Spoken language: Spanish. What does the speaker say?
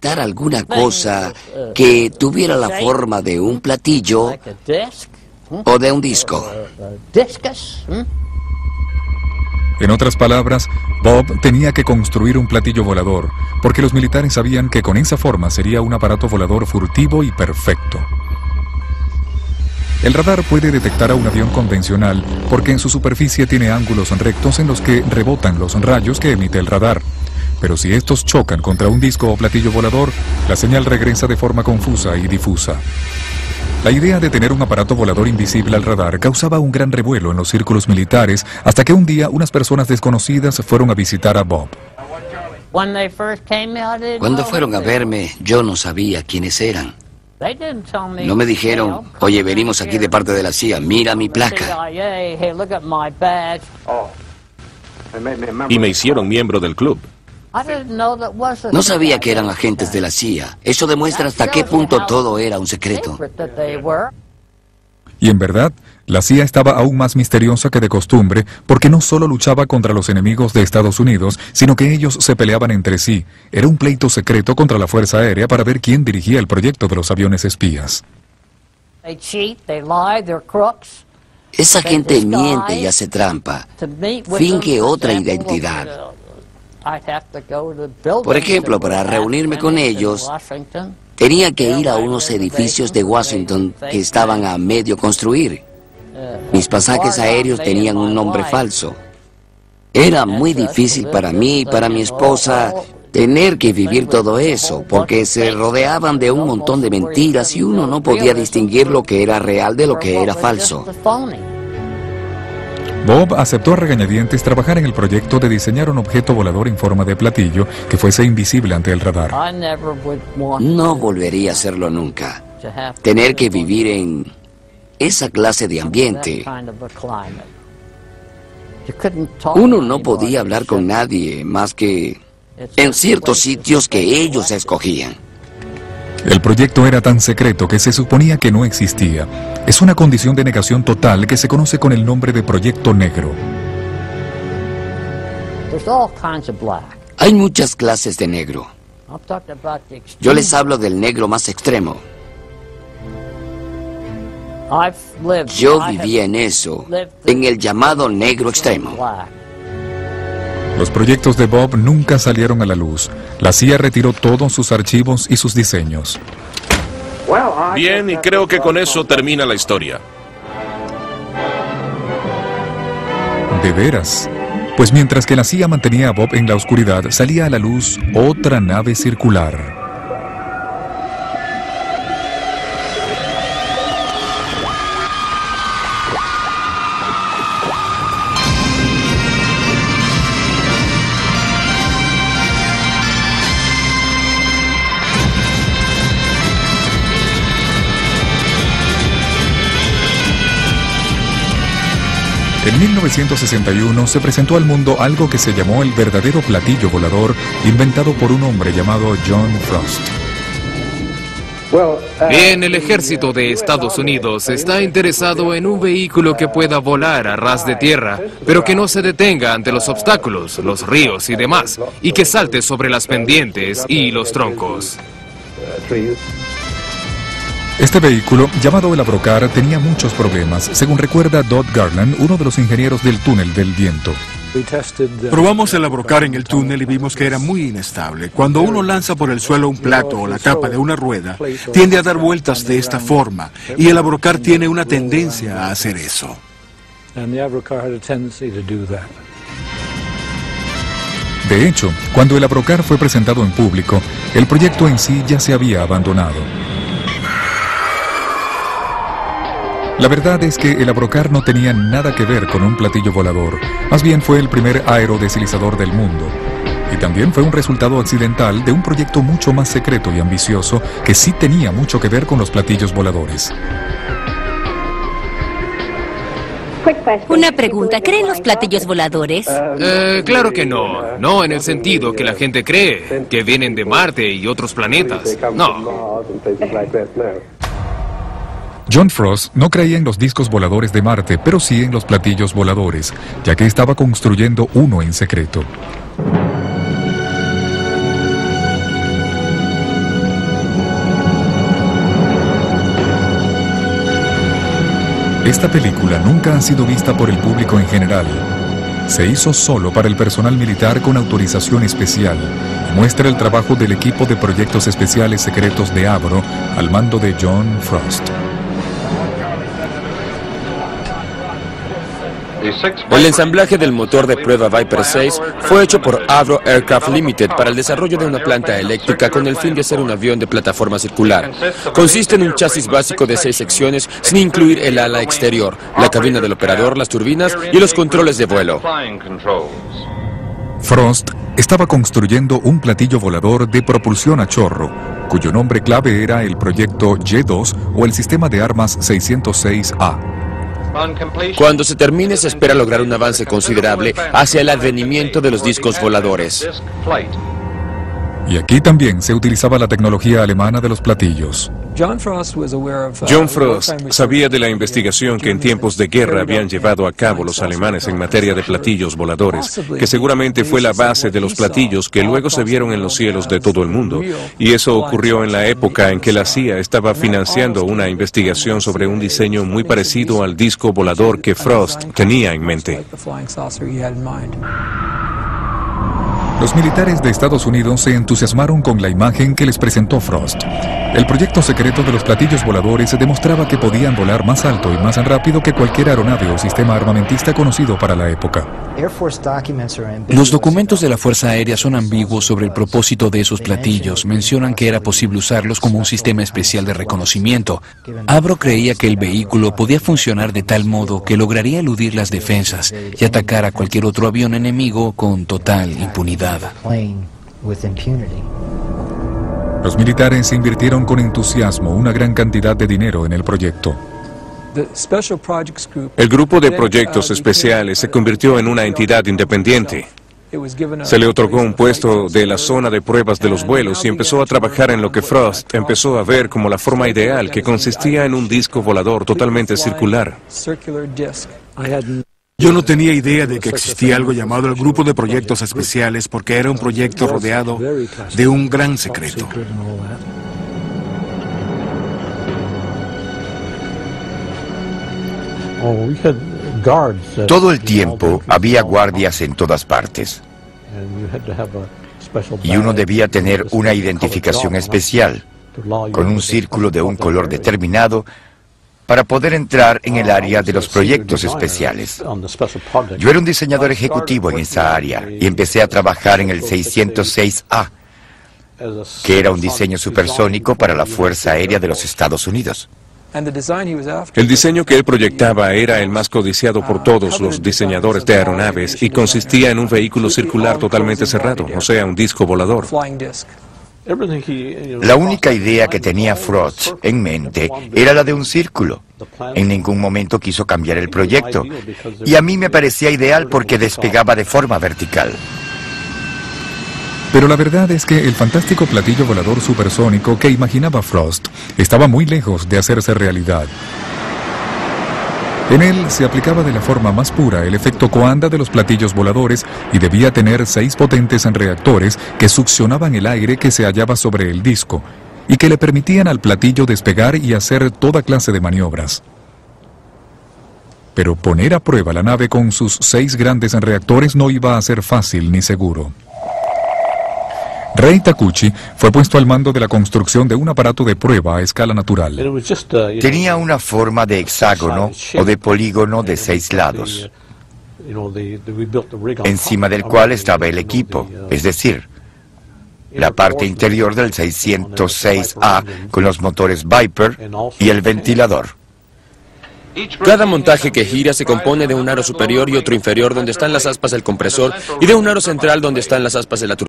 detectar alguna cosa que tuviera la forma de un platillo o de un disco. En otras palabras, Bob tenía que construir un platillo volador, porque los militares sabían que con esa forma sería un aparato volador furtivo y perfecto. El radar puede detectar a un avión convencional porque en su superficie tiene ángulos rectos en los que rebotan los rayos que emite el radar. Pero si estos chocan contra un disco o platillo volador, la señal regresa de forma confusa y difusa. La idea de tener un aparato volador invisible al radar causaba un gran revuelo en los círculos militares hasta que un día unas personas desconocidas fueron a visitar a Bob. Cuando fueron a verme, yo no sabía quiénes eran. No me dijeron, oye, venimos aquí de parte de la CIA, mira mi placa. Y me hicieron miembro del club. No sabía que eran agentes de la CIA. Eso demuestra hasta qué punto todo era un secreto. Y en verdad, la CIA estaba aún más misteriosa que de costumbre porque no solo luchaba contra los enemigos de Estados Unidos, sino que ellos se peleaban entre sí. Era un pleito secreto contra la Fuerza Aérea para ver quién dirigía el proyecto de los aviones espías. Esa gente miente y hace trampa. Finge otra identidad. Por ejemplo, para reunirme con ellos, tenía que ir a unos edificios de Washington que estaban a medio construir. Mis pasajes aéreos tenían un nombre falso. Era muy difícil para mí y para mi esposa tener que vivir todo eso, porque se rodeaban de un montón de mentiras y uno no podía distinguir lo que era real de lo que era falso. Bob aceptó a regañadientes trabajar en el proyecto de diseñar un objeto volador en forma de platillo que fuese invisible ante el radar. No volvería a hacerlo nunca. Tener que vivir en esa clase de ambiente. Uno no podía hablar con nadie más que en ciertos sitios que ellos escogían. El proyecto era tan secreto que se suponía que no existía. Es una condición de negación total que se conoce con el nombre de Proyecto Negro. Hay muchas clases de negro. Yo les hablo del negro más extremo. Yo vivía en eso, en el llamado negro extremo. Los proyectos de Bob nunca salieron a la luz. La CIA retiró todos sus archivos y sus diseños. Bien, y creo que con eso termina la historia. ¿De veras? Pues mientras que la CIA mantenía a Bob en la oscuridad, salía a la luz otra nave circular. En 1961 se presentó al mundo algo que se llamó el verdadero platillo volador, inventado por un hombre llamado John Frost. Bien, el ejército de Estados Unidos está interesado en un vehículo que pueda volar a ras de tierra, pero que no se detenga ante los obstáculos, los ríos y demás, y que salte sobre las pendientes y los troncos. Este vehículo, llamado el Abrocar, tenía muchos problemas, según recuerda Dodd Garland, uno de los ingenieros del túnel del viento. Probamos el Abrocar en el túnel y vimos que era muy inestable. Cuando uno lanza por el suelo un plato o la tapa de una rueda, tiende a dar vueltas de esta forma, y el Abrocar tiene una tendencia a hacer eso. De hecho, cuando el Abrocar fue presentado en público, el proyecto en sí ya se había abandonado. La verdad es que el Abrocar no tenía nada que ver con un platillo volador, más bien fue el primer aerodeslizador del mundo. Y también fue un resultado accidental de un proyecto mucho más secreto y ambicioso que sí tenía mucho que ver con los platillos voladores. Una pregunta, ¿creen los platillos voladores? Claro que no. No en el sentido que la gente cree, que vienen de Marte y otros planetas. No. John Frost no creía en los discos voladores de Marte, pero sí en los platillos voladores, ya que estaba construyendo uno en secreto. Esta película nunca ha sido vista por el público en general. Se hizo solo para el personal militar con autorización especial y muestra el trabajo del equipo de proyectos especiales secretos de Avro al mando de John Frost. El ensamblaje del motor de prueba Viper 6 fue hecho por Avro Aircraft Limited para el desarrollo de una planta eléctrica con el fin de hacer un avión de plataforma circular. Consiste en un chasis básico de 6 secciones sin incluir el ala exterior, la cabina del operador, las turbinas y los controles de vuelo. Frost estaba construyendo un platillo volador de propulsión a chorro, cuyo nombre clave era el proyecto Y-2 o el sistema de armas 606A. Cuando se termine, se espera lograr un avance considerable hacia el advenimiento de los discos voladores. Y aquí también se utilizaba la tecnología alemana de los platillos. John Frost sabía de la investigación que en tiempos de guerra habían llevado a cabo los alemanes en materia de platillos voladores, que seguramente fue la base de los platillos que luego se vieron en los cielos de todo el mundo. Y eso ocurrió en la época en que la CIA estaba financiando una investigación sobre un diseño muy parecido al disco volador que Frost tenía en mente. Los militares de Estados Unidos se entusiasmaron con la imagen que les presentó Frost. El proyecto secreto de los platillos voladores demostraba que podían volar más alto y más rápido que cualquier aeronave o sistema armamentista conocido para la época. Los documentos de la Fuerza Aérea son ambiguos sobre el propósito de esos platillos. Mencionan que era posible usarlos como un sistema especial de reconocimiento. Avro creía que el vehículo podía funcionar de tal modo que lograría eludir las defensas y atacar a cualquier otro avión enemigo con total impunidad. Los militares invirtieron con entusiasmo una gran cantidad de dinero en el proyecto. El grupo de proyectos especiales se convirtió en una entidad independiente. Se le otorgó un puesto de la zona de pruebas de los vuelos y empezó a trabajar en lo que Frost empezó a ver como la forma ideal, que consistía en un disco volador totalmente circular. Yo no tenía idea de que existía algo llamado el Grupo de Proyectos Especiales porque era un proyecto rodeado de un gran secreto. Todo el tiempo había guardias en todas partes. Y uno debía tener una identificación especial, con un círculo de un color determinado, para poder entrar en el área de los proyectos especiales. Yo era un diseñador ejecutivo en esa área y empecé a trabajar en el 606A, que era un diseño supersónico para la Fuerza Aérea de los Estados Unidos. El diseño que él proyectaba era el más codiciado por todos los diseñadores de aeronaves y consistía en un vehículo circular totalmente cerrado, o sea, un disco volador. La única idea que tenía Frost en mente era la de un círculo. En ningún momento quiso cambiar el proyecto, y a mí me parecía ideal porque despegaba de forma vertical. Pero la verdad es que el fantástico platillo volador supersónico que imaginaba Frost estaba muy lejos de hacerse realidad. En él se aplicaba de la forma más pura el efecto Coanda de los platillos voladores y debía tener 6 potentes reactores que succionaban el aire que se hallaba sobre el disco y que le permitían al platillo despegar y hacer toda clase de maniobras. Pero poner a prueba la nave con sus 6 grandes reactores no iba a ser fácil ni seguro. Rei Takuchi fue puesto al mando de la construcción de un aparato de prueba a escala natural. Tenía una forma de hexágono o de polígono de 6 lados, encima del cual estaba el equipo, es decir, la parte interior del 606A con los motores Viper y el ventilador. Cada montaje que gira se compone de un aro superior y otro inferior donde están las aspas del compresor y de un aro central donde están las aspas de la turbina.